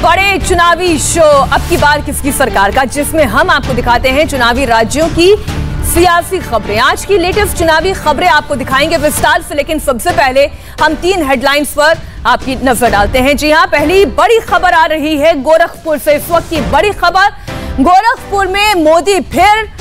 बड़े चुनावी शो अब की बार किसकी सरकार का, जिसमें हम आपको दिखाते हैं चुनावी राज्यों की सियासी खबरें। आज की लेटेस्ट चुनावी खबरें आपको दिखाएंगे विस्तार से, लेकिन सबसे पहले हम 3 हेडलाइंस पर आपकी नजर डालते हैं। जी हां, पहली बड़ी खबर आ रही है गोरखपुर से। इस वक्त की बड़ी खबर, गोरखपुर में मोदी फिर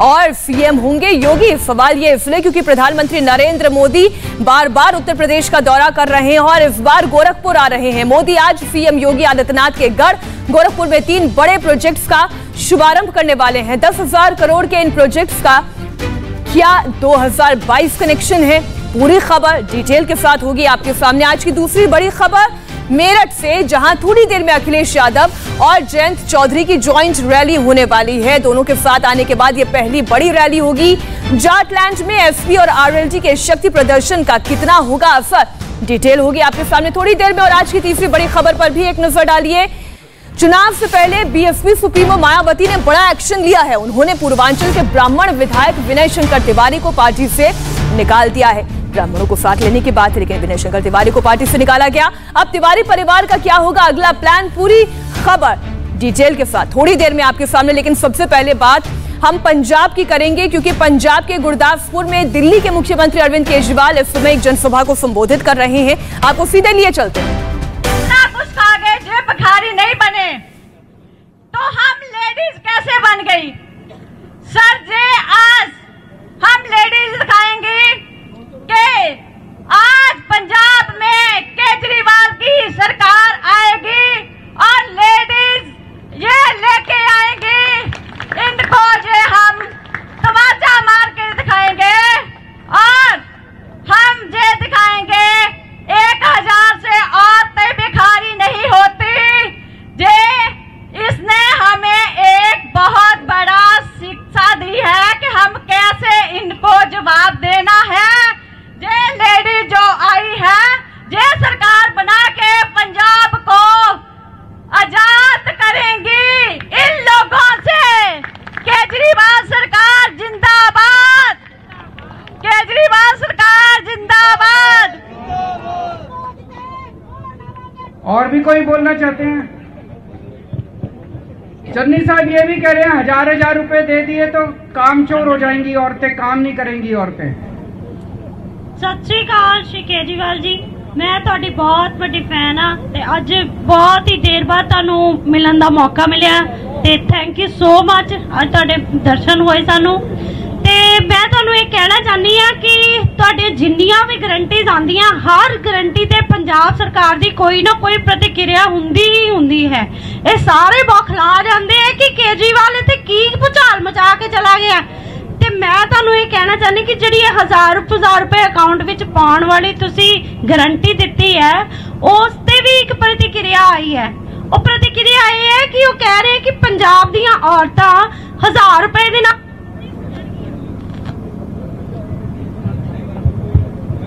और सीएम होंगे योगी। सवाल ये इसलिए क्योंकि प्रधानमंत्री नरेंद्र मोदी बार बार उत्तर प्रदेश का दौरा कर रहे हैं और इस बार गोरखपुर आ रहे हैं। मोदी आज सीएम योगी आदित्यनाथ के गढ़ गोरखपुर में 3 बड़े प्रोजेक्ट्स का शुभारंभ करने वाले हैं। 10,000 करोड़ के इन प्रोजेक्ट्स का क्या 2022 कनेक्शन है? पूरी खबर डिटेल के साथ होगी आपके सामने। आज की दूसरी बड़ी खबर मेरठ से, जहां थोड़ी देर में अखिलेश यादव और जयंत चौधरी की ज्वाइंट रैली होने वाली है। दोनों के साथ आने के बाद यह पहली बड़ी रैली होगी। जाटलैंड में एसपी और आरएलडी के शक्ति प्रदर्शन का कितना होगा असर, डिटेल होगी आपके सामने थोड़ी देर में। और आज की तीसरी बड़ी खबर पर भी एक नजर डालिए। चुनाव से पहले बीएसपी सुप्रीमो मायावती ने बड़ा एक्शन लिया है। उन्होंने पूर्वांचल के ब्राह्मण विधायक विनय शंकर तिवारी को पार्टी से निकाल दिया है। ब्राह्मणों को साथ लेने की बात है, लेकिन विनय शंकर तिवारी को पार्टी से निकाला गया। अब तिवारी परिवार का क्या होगा अगला प्लान, पूरी खबर डिटेल के साथ थोड़ी देर में आपके सामने। लेकिन सबसे पहले बात हम पंजाब की करेंगे, क्योंकि पंजाब के गुरदासपुर में दिल्ली के मुख्यमंत्री अरविंद केजरीवाल इस समय एक जनसभा को संबोधित कर रहे हैं। आपको सीधे लिए चलते हैं। भिखारी नहीं बने तो हम लेडीज कैसे बन गई? सर जी, आज हम लेडीज दिखाएंगे कि आज पंजाब में केजरीवाल की सरकार आएगी और लेडीज ये लेके आएंगी, इनको ये हम तमाचा मार के दिखाएंगे और हम ये दिखाएंगे 1000 से औरतें भिखारी नहीं होती। जे इसने हमें एक बहुत बड़ा शिक्षा दी है कि हम कैसे इनको जवाब देना है। जे लेडी जो आई है, जे सरकार बना के पंजाब को आजाद करेंगी इन लोगों से। केजरीवाल सरकार जिंदाबाद, केजरीवाल सरकार जिंदाबाद। और भी कोई बोलना चाहते हैं? चन्नी साहब ये भी कह रहे हैं 1000 रुपए दे दिए तो काम चोर हो जाएंगी औरतें, काम नहीं करेंगी औरतें। सत श्री अकाल श्री केजरीवाल जी, मैं ਤੁਹਾਡੀ बहुत बड़ी फैन हाँ ते अज बहुत ही देर बाद ਤੁਹਾਨੂੰ मिलन का मौका मिलिया ते थैंक यू सो मच। अज ਤੁਹਾਡੇ दर्शन होए सानू ते मैं ਤੁਹਾਨੂੰ ਇਹ कहना चाहनी हाँ कि ਤੁਹਾਡੇ जिन्नियां भी गरंटीज आंदियां, हर गरंटी ते पंजाब सरकार दी कोई ना कोई प्रतिक्रिया हुंदी ही हुंदी है। ये सारे बौखला जाते हैं कि केजरीवाल इत्थे की भूचाल मचा के चला गया। ते मैं ਤੁਹਾਨੂੰ ਇਹ कहना चाहनी कि जिहड़ी 1000 रुपए अकाउंट विच पाउण वाली तुसी गारंटी दित्ती है, उस ते भी एक प्रतिक्रिया आई है। वो प्रतिक्रिया ये है कि वो कह रहे हैं कि पंजाब दीयां औरतां 1000 रुपए दे नाल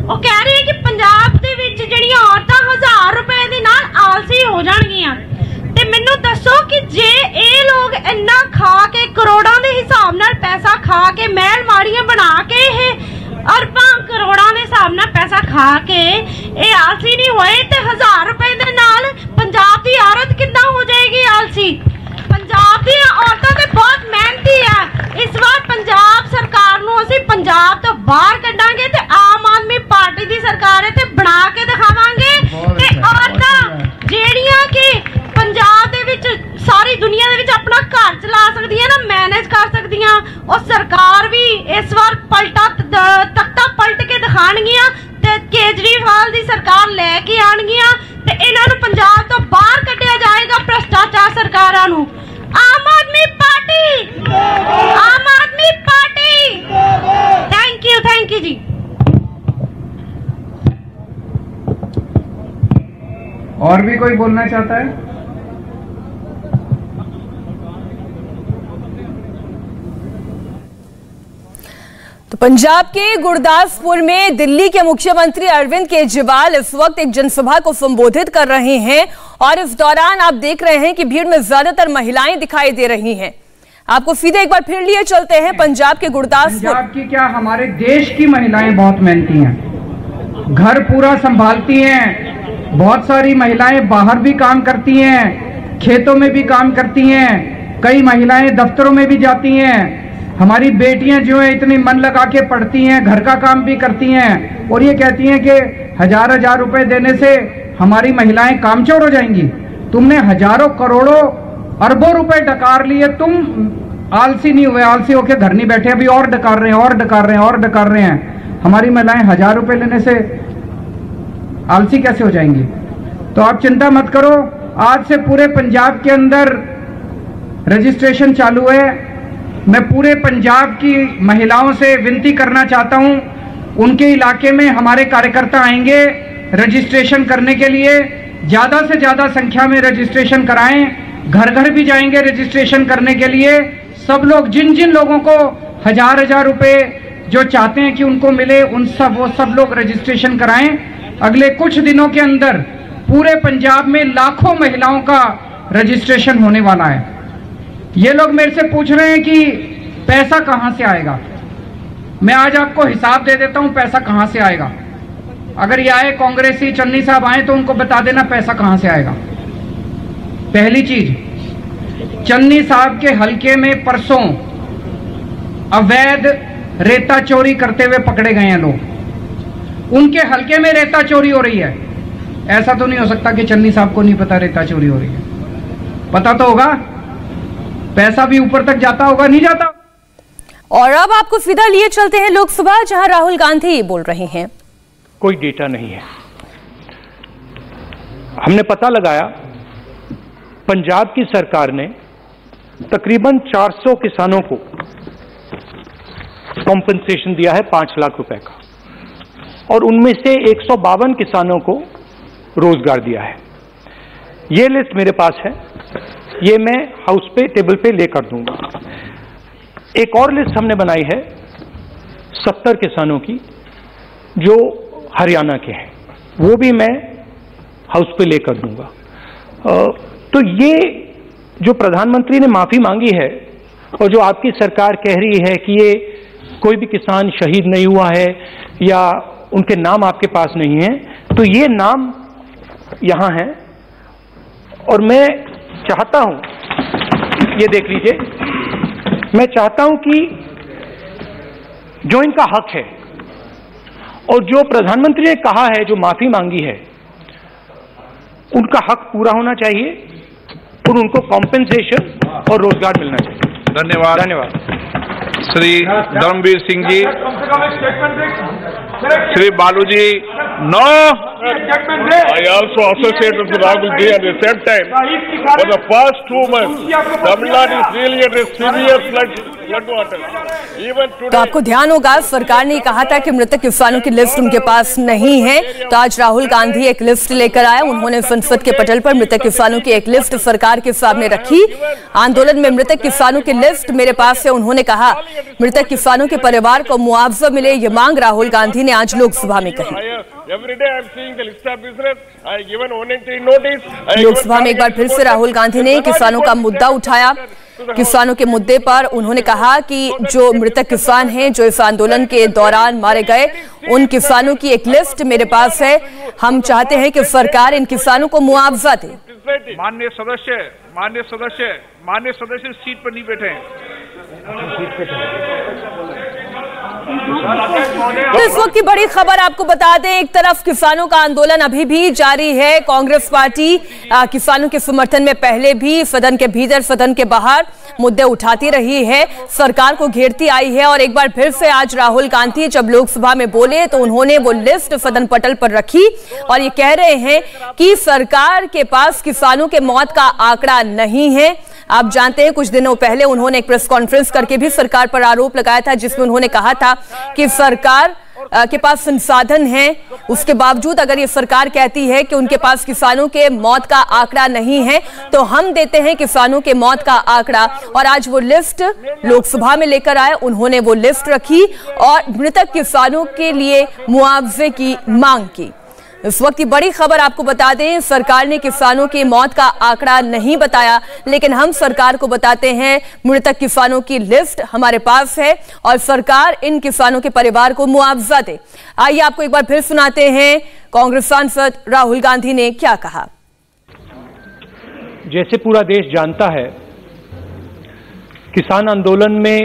ਉਹ कह रहे हैं कि पंजाब ਦੇ ਵਿੱਚ ਜਿਹੜੀਆਂ ਔਰਤਾਂ 1000 ਰੁਪਏ ਦੇ ਨਾਲ ਆਲਸੀ ਹੋ ਜਾਣਗੀਆਂ। ਤੇ ਮੈਨੂੰ ਦੱਸੋ ਕਿ ਜੇ ਇਹ ਲੋਕ ਇੰਨਾ ਖਾ ਕੇ ਕਰੋੜਾਂ ਦੇ ਹਿਸਾਬ ਨਾਲ ਪੈਸਾ ਖਾ ਕੇ ਮਹਿਲ ਮਾੜੀਆਂ ਬਣਾ ਕੇ ਇਹ ਅਰਬਾਂ ਕਰੋੜਾਂ ਦੇ ਹਿਸਾਬ ਨਾਲ ਪੈਸਾ ਖਾ ਕੇ ਇਹ ਆਲਸੀ ਨਹੀਂ ਹੋਏ ਤੇ 1000 ਰੁਪਏ ਦੇ ਨਾਲ ਪੰਜਾਬ ਦੀ ਔਰਤ ਕਿੱਦਾਂ ਹੋ ਜਾਏਗੀ ਆਲਸੀ? ਪੰਜਾਬ ਦੀਆਂ ਔਰਤਾਂ ਤੇ ਬਹੁਤ ਮਿਹਨਤੀ ਆ। ਇਸ ਵਾਰ ਪੰਜਾਬ ਸਰਕਾਰ ਨੂੰ ਅਸੀਂ ਪੰਜਾਬ ਤੋਂ ਬਾਹਰ ਕੱਢਾਂਗੇ ਤੇ ਆਮ ਆਦਮੀ ਪਾਰਟੀ ਦੀ ਸਰਕਾਰ ਹੈ ਤੇ ਬਣਾ ਕੇ ਦਿਖਾਵਾਂਗੇ ਤੇ ਔਰਤਾਂ ਜਿਹੜੀਆਂ ਕਿ ਪੰਜਾਬ ਦੇ ਵਿੱਚ ਸਾਰੀ ਦੁਨੀਆ ਦੇ ਵਿੱਚ ਆਪਣਾ ਘਰ ਚਲਾ ਸਕਦੀਆਂ ਨਾ, ਮੈਨੇਜ ਕਰ ਸਕਦੀਆਂ, ਉਹ ਸਰਕਾਰ ਵੀ ਇਸ ਵਾਰ ਤਖਤਾ ਪਲਟ ਕੇ ਦਿਖਾਣਗੀਆਂ ਤੇ ਕੇਜਰੀਵਾਲ ਦੀ ਸਰਕਾਰ ਲੈ ਕੇ ਆਣਗੀਆਂ ਤੇ ਇਹਨਾਂ ਨੂੰ ਪੰਜਾਬ ਤੋਂ ਬਾਹਰ ਕੱਢਿਆ ਜਾਏਗਾ ਭ੍ਰਿਸ਼ਟਾਚਾਰ ਸਰਕਾਰਾਂ ਨੂੰ। आम आदमी पार्टी, आम आदमी पार्टी। थैंक यू जी। और भी कोई बोलना चाहता है? तो पंजाब के गुरदासपुर में दिल्ली के मुख्यमंत्री अरविंद केजरीवाल इस वक्त एक जनसभा को संबोधित कर रहे हैं और इस दौरान आप देख रहे हैं कि भीड़ में ज्यादातर महिलाएं दिखाई दे रही हैं। आपको सीधे एक बार फिर लिए चलते हैं पंजाब के गुरदासपुर। पंजाब की क्या, हमारे देश की महिलाएं बहुत मेहनती हैं, घर पूरा संभालती हैं, बहुत सारी महिलाएं बाहर भी काम करती हैं, खेतों में भी काम करती हैं, कई महिलाएं दफ्तरों में भी जाती हैं। हमारी बेटियां जो है इतनी मन लगा के पढ़ती हैं, घर का काम भी करती हैं, और ये कहती हैं कि हजार रुपए देने से हमारी महिलाएं कामचोर हो जाएंगी। तुमने हजारों करोड़ों अरबों रुपए डकार लिए, तुम आलसी नहीं हुए, आलसी होके घर नहीं बैठे, अभी और डकार रहे हैं और डकार रहे हैं और डकार रहे हैं। हमारी महिलाएं 1000 रुपए लेने से आलसी कैसे हो जाएंगी? तो आप चिंता मत करो, आज से पूरे पंजाब के अंदर रजिस्ट्रेशन चालू है। मैं पूरे पंजाब की महिलाओं से विनती करना चाहता हूं, उनके इलाके में हमारे कार्यकर्ता आएंगे रजिस्ट्रेशन करने के लिए। ज्यादा से ज्यादा संख्या में रजिस्ट्रेशन कराएं, घर घर भी जाएंगे रजिस्ट्रेशन करने के लिए। सब लोग, जिन जिन लोगों को 1000 रुपए जो चाहते हैं कि उनको मिले, वो सब लोग रजिस्ट्रेशन कराएं। अगले कुछ दिनों के अंदर पूरे पंजाब में लाखों महिलाओं का रजिस्ट्रेशन होने वाला है। ये लोग मेरे से पूछ रहे हैं कि पैसा कहां से आएगा। मैं आज आपको हिसाब दे देता हूं पैसा कहां से आएगा। अगर ये आए कांग्रेसी चन्नी साहब आए तो उनको बता देना पैसा कहां से आएगा। पहली चीज, चन्नी साहब के हलके में परसों अवैध रेता चोरी करते हुए पकड़े गए हैं लोग। उनके हलके में रेता चोरी हो रही है। ऐसा तो नहीं हो सकता कि चन्नी साहब को नहीं पता रेता चोरी हो रही है। पता तो होगा, पैसा भी ऊपर तक जाता होगा, नहीं जाता। और अब आपको सीधा लिए चलते हैं लोकसभा, जहां राहुल गांधी बोल रहे हैं। कोई डेटा नहीं है। हमने पता लगाया, पंजाब की सरकार ने तकरीबन 400 किसानों को कॉम्पेंसेशन दिया है 5 लाख रुपए का, और उनमें से 152 किसानों को रोजगार दिया है। ये लिस्ट मेरे पास है, ये मैं हाउस पे टेबल पे लेकर दूंगा। एक और लिस्ट हमने बनाई है 70 किसानों की जो हरियाणा के हैं, वो भी मैं हाउस पे लेकर दूंगा। तो ये जो प्रधानमंत्री ने माफी मांगी है और जो आपकी सरकार कह रही है कि ये कोई भी किसान शहीद नहीं हुआ है या उनके नाम आपके पास नहीं है, तो ये नाम यहां है। और मैं चाहता हूं, ये देख लीजिए, मैं चाहता हूं कि जो इनका हक है और जो प्रधानमंत्री ने कहा है, जो माफी मांगी है, उनका हक पूरा होना चाहिए और उनको कॉम्पेंसेशन और रोजगार मिलना चाहिए। धन्यवाद। धन्यवाद। Shri Dharmveer Singh ji, Shri Balu ji. No, I also associate with Rahul ji at the same time. For the past 2 months, Tamil Nadu is really at a severe flood water. Even today. तो आपको ध्यान होगा, सरकार ने कहा था कि मृतक किसानों की लिस्ट उनके पास नहीं है, तो आज राहुल गांधी एक लिस्ट लेकर आए। उन्होंने संसद के पटल पर मृतक किसानों की एक लिस्ट सरकार के सामने रखी। आंदोलन में मृतक किसानों की लिस्ट मेरे पास है। उन्होंने कहा मृतक किसानों के परिवार को मुआवजा मिले, ये मांग राहुल गांधी ने आज लोकसभा में कही। लोकसभा में एक बार फिर से राहुल गांधी ने किसानों का मुद्दा उठाया। किसानों के मुद्दे पर उन्होंने कहा कि जो मृतक किसान हैं, जो इस आंदोलन के दौरान मारे गए, उन किसानों की एक लिस्ट मेरे पास है। हम चाहते हैं कि सरकार इन किसानों को मुआवजा दे। माननीय सदस्य सीट पर नहीं बैठे हैं। तो इस वक्त की बड़ी खबर आपको बता दें, एक तरफ किसानों का आंदोलन अभी भी जारी है। कांग्रेस पार्टी किसानों के समर्थन में पहले भी सदन के भीतर, सदन के बाहर मुद्दे उठाती रही है, सरकार को घेरती आई है। और एक बार फिर से आज राहुल गांधी जब लोकसभा में बोले तो उन्होंने वो लिस्ट सदन पटल पर रखी और ये कह रहे हैं कि सरकार के पास किसानों के मौत का आंकड़ा नहीं है। आप जानते हैं, कुछ दिनों पहले उन्होंने एक प्रेस कॉन्फ्रेंस करके भी सरकार पर आरोप लगाया था, जिसमें उन्होंने कहा था कि सरकार के पास संसाधन हैं, उसके बावजूद अगर ये सरकार कहती है कि उनके पास किसानों के मौत का आंकड़ा नहीं है, तो हम देते हैं किसानों के मौत का आंकड़ा। और आज वो लिस्ट लोकसभा में लेकर आए, उन्होंने वो लिस्ट रखी और मृतक किसानों के लिए मुआवजे की मांग की। इस वक्त की बड़ी खबर आपको बता दें, सरकार ने किसानों की मौत का आंकड़ा नहीं बताया, लेकिन हम सरकार को बताते हैं मृतक किसानों की लिस्ट हमारे पास है और सरकार इन किसानों के परिवार को मुआवजा दे। आइए आपको एक बार फिर सुनाते हैं कांग्रेस सांसद राहुल गांधी ने क्या कहा। जैसे पूरा देश जानता है, किसान आंदोलन में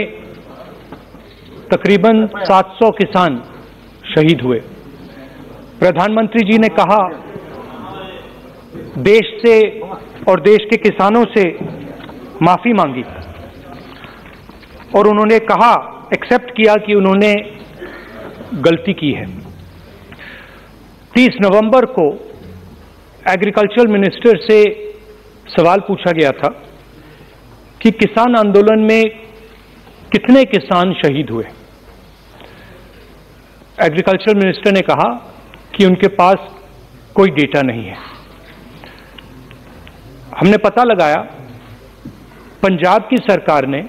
तकरीबन 700 किसान शहीद हुए। प्रधानमंत्री जी ने कहा देश से और देश के किसानों से माफी मांगी और उन्होंने कहा, एक्सेप्ट किया कि उन्होंने गलती की है। 30 नवंबर को एग्रीकल्चर मिनिस्टर से सवाल पूछा गया था कि किसान आंदोलन में कितने किसान शहीद हुए। एग्रीकल्चर मिनिस्टर ने कहा कि उनके पास कोई डेटा नहीं है। हमने पता लगाया, पंजाब की सरकार ने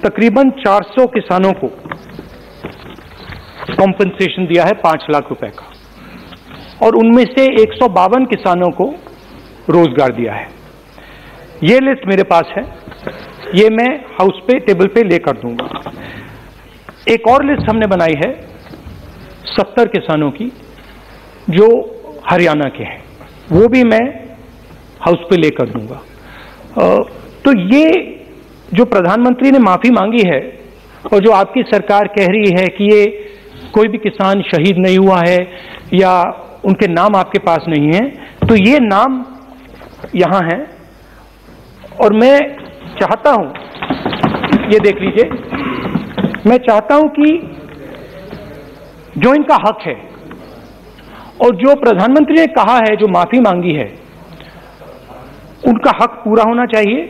तकरीबन 400 किसानों को कॉम्पेंसेशन दिया है 5 लाख रुपए का, और उनमें से 152 किसानों को रोजगार दिया है। ये लिस्ट मेरे पास है, ये मैं हाउस पे टेबल पे लेकर दूंगा। एक और लिस्ट हमने बनाई है 70 किसानों की जो हरियाणा के हैं, वो भी मैं हाउस पे लेकर दूंगा। तो ये जो प्रधानमंत्री ने माफी मांगी है और जो आपकी सरकार कह रही है कि ये कोई भी किसान शहीद नहीं हुआ है या उनके नाम आपके पास नहीं है, तो ये नाम यहां हैं और मैं चाहता हूं, ये देख लीजिए, मैं चाहता हूं कि जो इनका हक है और जो प्रधानमंत्री ने कहा है, जो माफी मांगी है, उनका हक पूरा होना चाहिए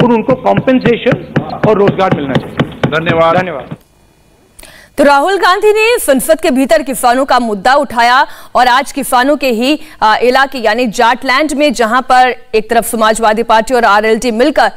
और उनको कॉम्पेंसेशन और रोजगार मिलना चाहिए। धन्यवाद। धन्यवाद। तो राहुल गांधी ने संसद के भीतर किसानों का मुद्दा उठाया और आज किसानों के ही इलाके यानी जाटलैंड में, जहां पर एक तरफ समाजवादी पार्टी और आरएलडी मिलकर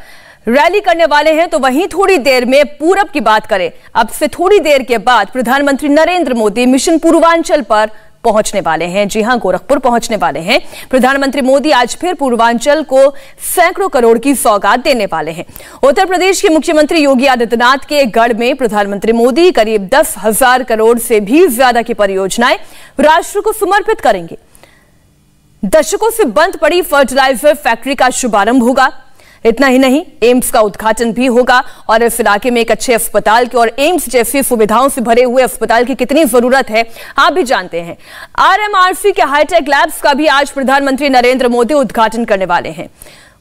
रैली करने वाले हैं, तो वहीं थोड़ी देर में पूरब की बात करें। अब से थोड़ी देर के बाद प्रधानमंत्री नरेंद्र मोदी मिशन पूर्वांचल पर पहुंचने वाले हैं। जी हां, गोरखपुर पहुंचने वाले हैं। प्रधानमंत्री मोदी आज फिर पूर्वांचल को सैकड़ों करोड़ की सौगात देने वाले हैं। उत्तर प्रदेश के मुख्यमंत्री योगी आदित्यनाथ के गढ़ में प्रधानमंत्री मोदी करीब 10,000 करोड़ से भी ज्यादा की परियोजनाएं राष्ट्र को समर्पित करेंगे। दशकों से बंद पड़ी फर्टिलाइजर फैक्ट्री का शुभारंभ होगा। इतना ही नहीं, एम्स का उद्घाटन भी होगा और इस इलाके में एक अच्छे अस्पताल की और एम्स जैसी सुविधाओं से भरे हुए अस्पताल की कितनी जरूरत है आप भी जानते हैं। आरएमआरसी के हाईटेक लैब्स का भी आज प्रधानमंत्री नरेंद्र मोदी उद्घाटन करने वाले हैं।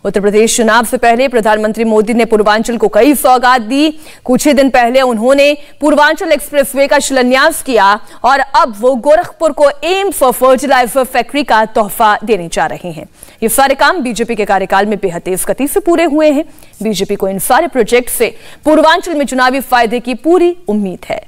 उत्तर प्रदेश चुनाव से पहले प्रधानमंत्री मोदी ने पूर्वांचल को कई सौगात दी। कुछ ही दिन पहले उन्होंने पूर्वांचल एक्सप्रेसवे का शिलान्यास किया और अब वो गोरखपुर को एम्स और फर्टिलाइजर फैक्ट्री का तोहफा देने जा रहे हैं। ये सारे काम बीजेपी के कार्यकाल में बेहद तेज गति से पूरे हुए हैं। बीजेपी को इन सारे प्रोजेक्ट से पूर्वांचल में चुनावी फायदे की पूरी उम्मीद है।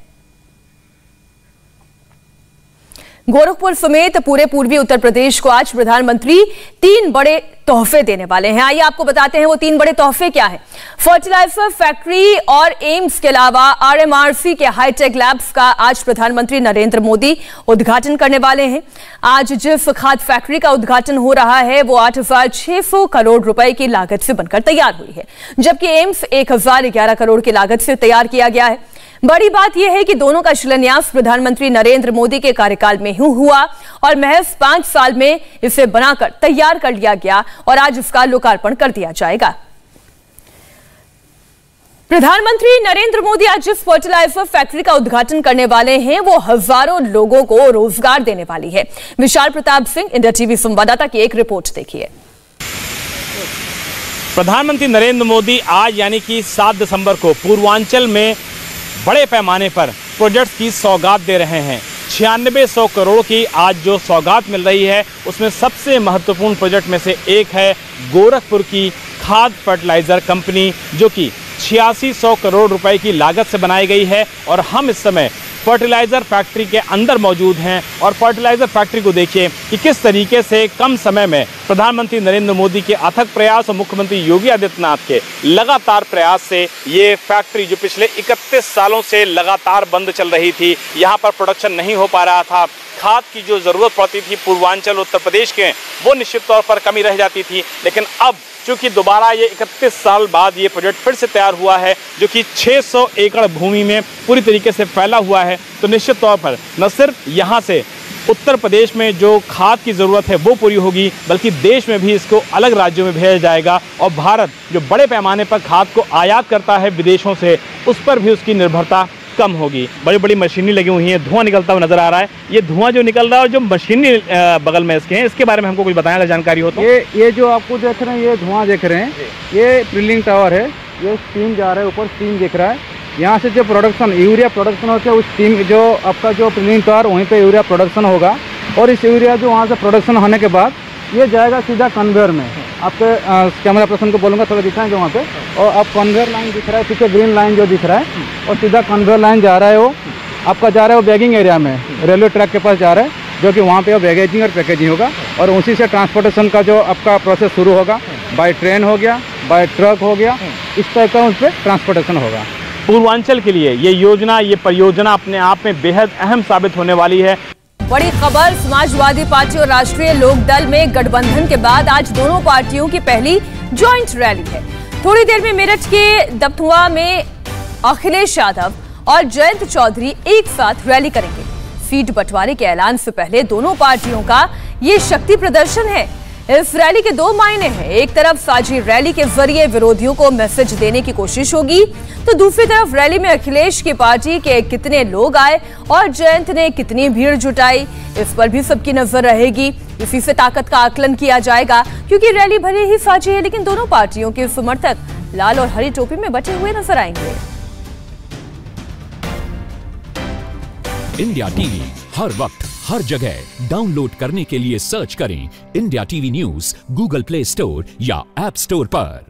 गोरखपुर समेत पूरे पूर्वी उत्तर प्रदेश को आज प्रधानमंत्री 3 बड़े तोहफे देने वाले हैं। आइए आपको बताते हैं वो 3 बड़े तोहफे क्या हैं। फर्टिलाइजर फैक्ट्री और एम्स के अलावा आरएमआरसी के हाईटेक लैब्स का आज प्रधानमंत्री नरेंद्र मोदी उद्घाटन करने वाले हैं। आज जिस खाद फैक्ट्री का उद्घाटन हो रहा है वो 8,600 करोड़ रुपए की लागत से बनकर तैयार हुई है, जबकि एम्स 1,011 करोड़ की लागत से तैयार किया गया है। बड़ी बात यह है कि दोनों का शिलान्यास प्रधानमंत्री नरेंद्र मोदी के कार्यकाल में ही हुआ और महज 5 साल में इसे बनाकर तैयार कर लिया गया और आज इसका लोकार्पण कर दिया जाएगा। प्रधानमंत्री नरेंद्र मोदी आज जिस फर्टिलाइजर फैक्ट्री का उद्घाटन करने वाले हैं वो हजारों लोगों को रोजगार देने वाली है। विशाल प्रताप सिंह, इंडिया टीवी संवाददाता की एक रिपोर्ट देखिए। प्रधानमंत्री नरेंद्र मोदी आज यानी कि 7 दिसंबर को पूर्वांचल में बड़े पैमाने पर प्रोजेक्ट्स की सौगात दे रहे हैं। 9600 करोड़ की आज जो सौगात मिल रही है उसमें सबसे महत्वपूर्ण प्रोजेक्ट में से एक है गोरखपुर की खाद फर्टिलाइजर कंपनी, जो कि 8600 करोड़ रुपए की लागत से बनाई गई है। और हम इस समय फर्टिलाइजर फैक्ट्री के अंदर मौजूद हैं और फर्टिलाइजर फैक्ट्री को देखिए कि किस तरीके से कम समय में प्रधानमंत्री नरेंद्र मोदी के अथक प्रयास और मुख्यमंत्री योगी आदित्यनाथ के लगातार प्रयास से ये फैक्ट्री जो पिछले 31 सालों से लगातार बंद चल रही थी, यहाँ पर प्रोडक्शन नहीं हो पा रहा था, खाद की जो ज़रूरत पड़ती थी पूर्वांचल उत्तर प्रदेश के, वो निश्चित तौर पर कमी रह जाती थी। लेकिन अब चूंकि दोबारा ये 31 साल बाद ये प्रोजेक्ट फिर से तैयार हुआ है, जो कि 600 एकड़ भूमि में पूरी तरीके से फैला हुआ है, तो निश्चित तौर पर न सिर्फ यहाँ से उत्तर प्रदेश में जो खाद की ज़रूरत है वो पूरी होगी, बल्कि देश में भी इसको अलग राज्यों में भेजा जाएगा और भारत जो बड़े पैमाने पर खाद को आयात करता है विदेशों से, उस पर भी उसकी निर्भरता कम होगी। बड़ी बड़ी मशीनें लगी हुई हैं, धुआं निकलता हुआ नजर आ रहा है। ये धुआं जो निकल रहा है और जो मशीनें बगल में इसके हैं, इसके बारे में हमको कुछ बताया अगर जानकारी हो तो। ये जो आपको देख रहे हैं, ये धुआं देख रहे हैं, ये ड्रिलिंग टावर है, ये स्टीम जा रहा है, ऊपर स्टीम दिख रहा है। यहाँ से जो प्रोडक्शन यूरिया प्रोडक्शन होता है, उस स्टीम जो आपका जो ड्रिलिंग टावर, वहीं पे यूरिया प्रोडक्शन होगा और इस यूरिया जो वहाँ से प्रोडक्शन होने के बाद ये जाएगा सीधा कन्वेयर में। आपके कैमरा पर्सन को बोलूँगा थोड़ा दिखाएंगे वहाँ पे, और आप कन्वेयर लाइन दिख रहा है, पीछे ग्रीन लाइन जो दिख रहा है, और सीधा कन्वेयर लाइन जा रहा है, वो आपका जा रहा है वो बैगिंग एरिया में, रेलवे ट्रैक के पास जा रहा है, जो कि वहाँ पे वो बैगेजिंग और पैकेजिंग होगा और उसी से ट्रांसपोर्टेशन का जो आपका प्रोसेस शुरू होगा। बाय ट्रेन हो गया, बाय ट्रक हो गया, इस टाइप का उस पर ट्रांसपोर्टेशन होगा। पूर्वांचल के लिए ये योजना, ये परियोजना अपने आप में बेहद अहम साबित होने वाली है। बड़ी खबर, समाजवादी पार्टी और राष्ट्रीय लोकदल में गठबंधन के बाद आज दोनों पार्टियों की पहली ज्वाइंट रैली है। थोड़ी देर में मेरठ के दबथुआ में अखिलेश यादव और जयंत चौधरी एक साथ रैली करेंगे। सीट बंटवारे के ऐलान से पहले दोनों पार्टियों का ये शक्ति प्रदर्शन है। इस रैली के दो मायने हैं। एक तरफ साझी रैली के जरिए विरोधियों को मैसेज देने की कोशिश होगी, तो दूसरी तरफ रैली में अखिलेश की पार्टी के कितने लोग आए और जयंत ने कितनी भीड़ जुटाई, इस पर भी सबकी नजर रहेगी। इसी से ताकत का आकलन किया जाएगा, क्योंकि रैली भले ही साझी है, लेकिन दोनों पार्टियों के समर्थक लाल और हरी टोपी में बचे हुए नजर आएंगे। इंडिया टीवी हर वक्त हर जगह डाउनलोड करने के लिए सर्च करें India TV news Google play store या ऐप स्टोर पर।